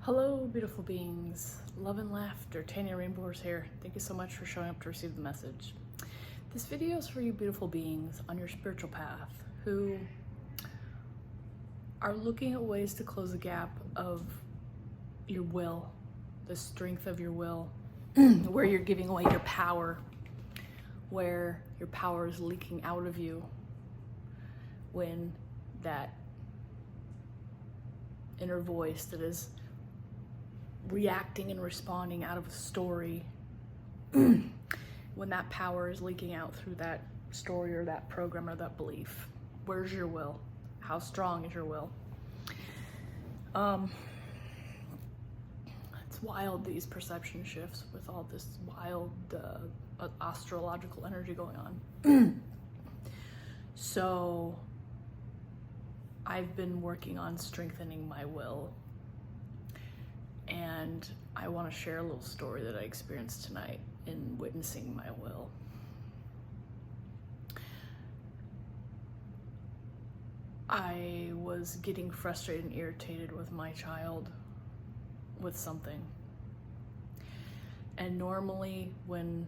Hello, beautiful beings. Love and laughter. Tanya Rainbows here. Thank you so much for showing up to receive the message. This video is for you beautiful beings on your spiritual path who are looking at ways to close the gap of your will, the strength of your will, where you're giving away your power, where your power is leaking out of you when that inner voice that is reacting and responding out of a story, when that power is leaking out through that story or that program or that belief. Where's your will? How strong is your will? It's wild, these perception shifts with all this wild astrological energy going on. So I've been working on strengthening my will, and I want to share a little story that I experienced tonight in witnessing my will. I was getting frustrated and irritated with my child with something. And normally when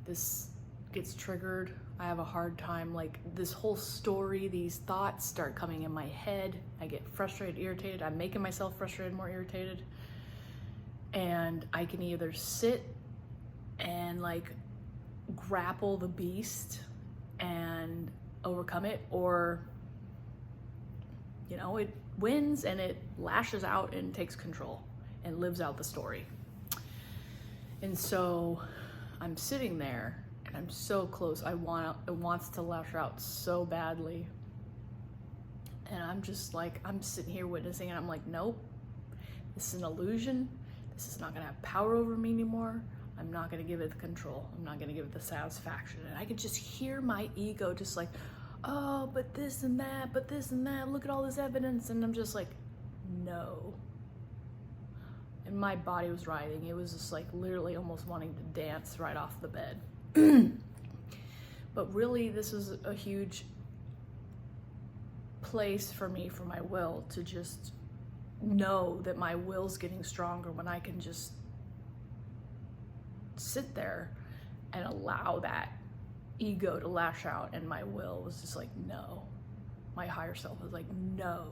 this gets triggered, I have a hard time, like this whole story, these thoughts start coming in my head. I get frustrated, irritated. I'm making myself frustrated, more irritated. And I can either sit and like grapple the beast and overcome it, or, you know, it wins and it lashes out and takes control and lives out the story. And so I'm sitting there and I'm so close. It wants to lash out so badly. And I'm just like, I'm sitting here witnessing and I'm like, nope, this is an illusion. This is not gonna have power over me anymore. I'm not gonna give it the control. I'm not gonna give it the satisfaction. And I could just hear my ego just like, oh, but this and that, but this and that, look at all this evidence. And I'm just like, no. And my body was writhing. It was just like literally almost wanting to dance right off the bed. But really, this is a huge place for me, for my will, to just know that my will's getting stronger when I can just sit there and allow that ego to lash out. And my will was just like, no. My higher self was like, no,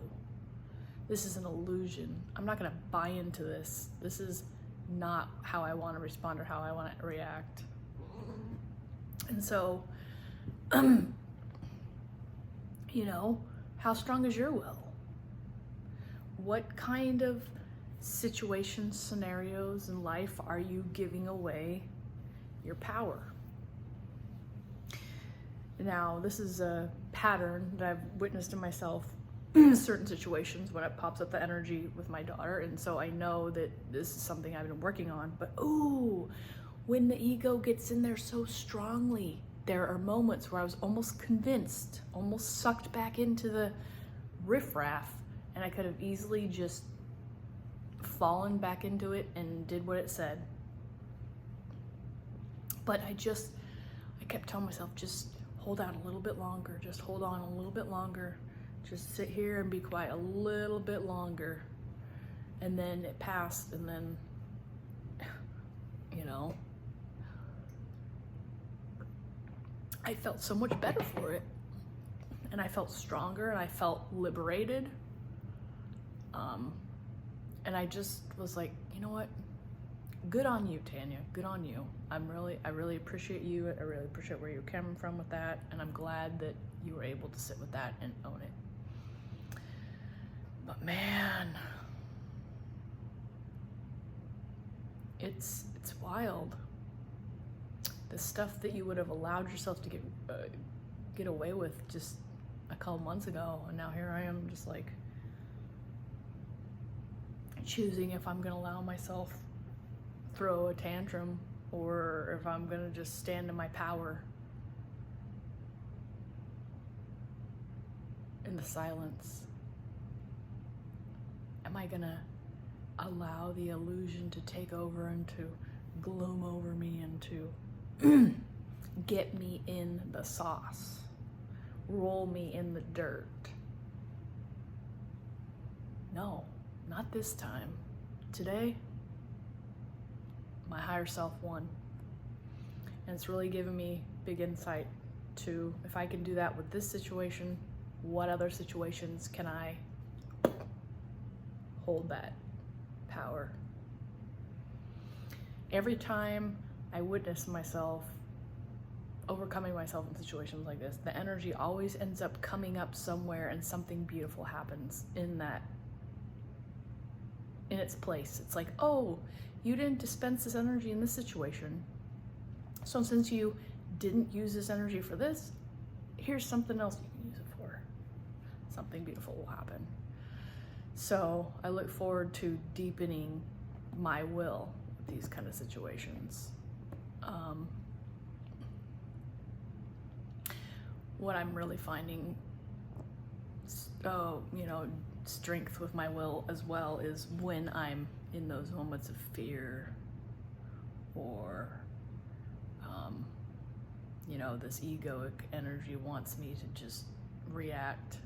this is an illusion. I'm not gonna buy into this. This is not how I want to respond or how I want to react. And so, you know, how strong is your will? What kind of situations, scenarios in life are you giving away your power? Now, this is a pattern that I've witnessed in myself in certain situations when it pops up the energy with my daughter. And so I know that this is something I've been working on. But ooh, when the ego gets in there so strongly, there are moments where I was almost convinced, almost sucked back into the riffraff, and I could have easily just fallen back into it and did what it said. But I kept telling myself, just hold out a little bit longer, just hold on a little bit longer, just sit here and be quiet a little bit longer. And then it passed, and then, you know, I felt so much better for it. And I felt stronger, and I felt liberated. And I just was like, you know what? Good on you, Tanya. Good on you. I really appreciate you. I really appreciate where you're coming from with that. And I'm glad that you were able to sit with that and own it. But man, it's wild. The stuff that you would have allowed yourself to get away with just a couple months ago, and now here I am, just like choosing if I'm gonna allow myself throw a tantrum or if I'm gonna just stand in my power in the silence. Am I gonna allow the illusion to take over and to gloom over me and to get me in the sauce, roll me in the dirt? No, not this time. today, my higher self won. And it's really given me big insight to, if I can do that with this situation, what other situations can I hold that power? Every time I witness myself overcoming myself in situations like this, the energy always ends up coming up somewhere and something beautiful happens in its place. It's like, oh, you didn't dispense this energy in this situation. So since you didn't use this energy for this, here's something else you can use it for. Something beautiful will happen. So I look forward to deepening my will with these kind of situations. What I'm really finding, strength with my will as well is when I'm in those moments of fear or, this egoic energy wants me to just react.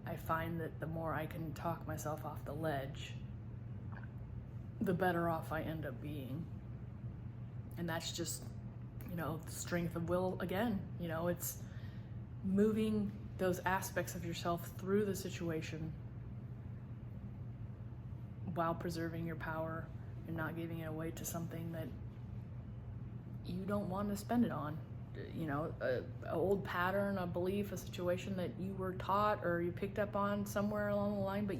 I find that the more I can talk myself off the ledge, the better off I end up being. And that's just, the strength of will again. It's moving those aspects of yourself through the situation while preserving your power and not giving it away to something that you don't want to spend it on. An old pattern, a belief, a situation that you were taught or you picked up on somewhere along the line, but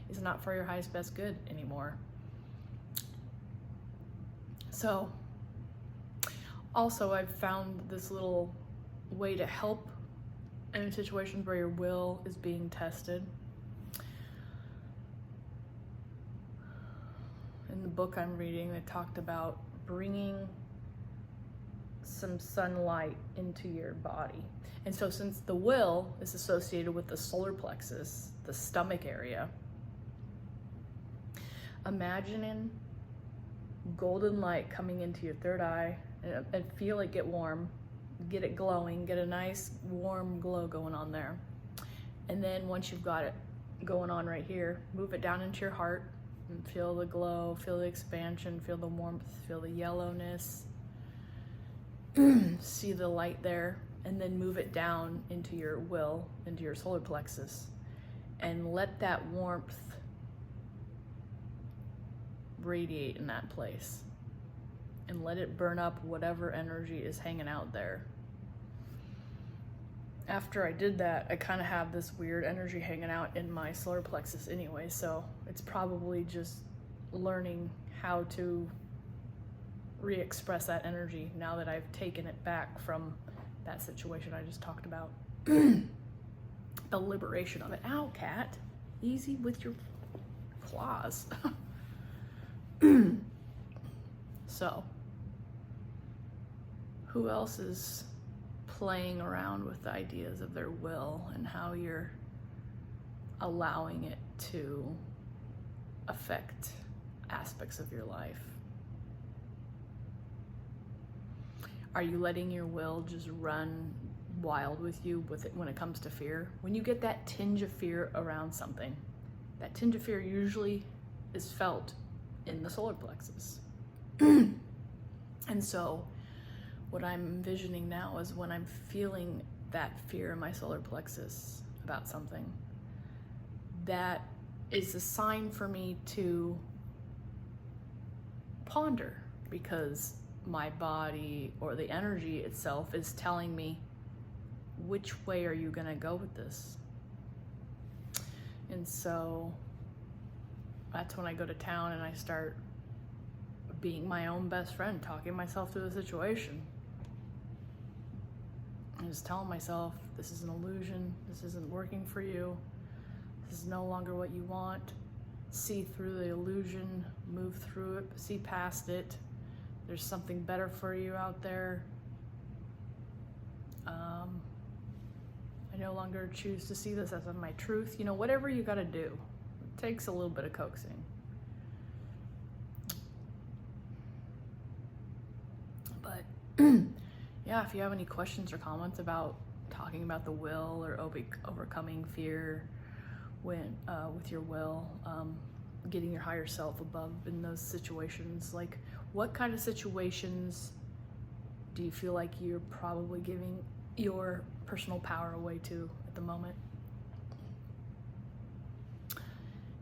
is not for your highest best good anymore. So, also I've found this little way to help in situations where your will is being tested. In the book I'm reading, they talked about bringing some sunlight into your body. And so since the will is associated with the solar plexus, the stomach area, imagining golden light coming into your third eye and feel it get warm, get it glowing, get a nice warm glow going on there. And then once you've got it going on right here, move it down into your heart and feel the glow, feel the expansion, feel the warmth, feel the yellowness. See the light there, and then move it down into your will, into your solar plexus, and let that warmth radiate in that place, and let it burn up whatever energy is hanging out there. After I did that, I kind of have this weird energy hanging out in my solar plexus anyway, so it's probably just learning how to re-express that energy now that I've taken it back from that situation I just talked about. The liberation of it. Ow, cat. Easy with your claws. So, who else is playing around with the ideas of their will and how you're allowing it to affect aspects of your life? Are you letting your will just run wild with you when it comes to fear? When you get that tinge of fear around something, that tinge of fear usually is felt in the solar plexus. And so what I'm envisioning now is when I'm feeling that fear in my solar plexus about something, that is a sign for me to ponder, because my body or the energy itself is telling me, which way are you gonna go with this? And so that's when I go to town and I start being my own best friend, talking myself through the situation. I'm just telling myself, this is an illusion, this isn't working for you, this is no longer what you want. See through the illusion, move through it, see past it. There's something better for you out there. I no longer choose to see this as my truth. Whatever you gotta do. It takes a little bit of coaxing. But yeah, if you have any questions or comments about talking about the will or overcoming fear with your will, getting your higher self above in those situations. Like, what kind of situations do you feel like you're probably giving your personal power away to at the moment?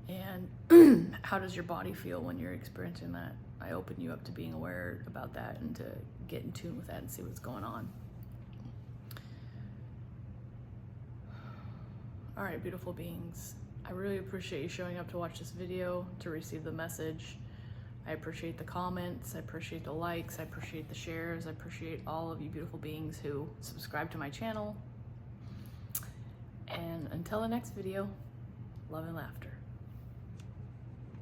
And how does your body feel when you're experiencing that? I open you up to being aware about that and to get in tune with that and see what's going on. All right, beautiful beings. I really appreciate you showing up to watch this video, to receive the message. I appreciate the comments, I appreciate the likes, I appreciate the shares, I appreciate all of you beautiful beings who subscribe to my channel. And until the next video, love and laughter.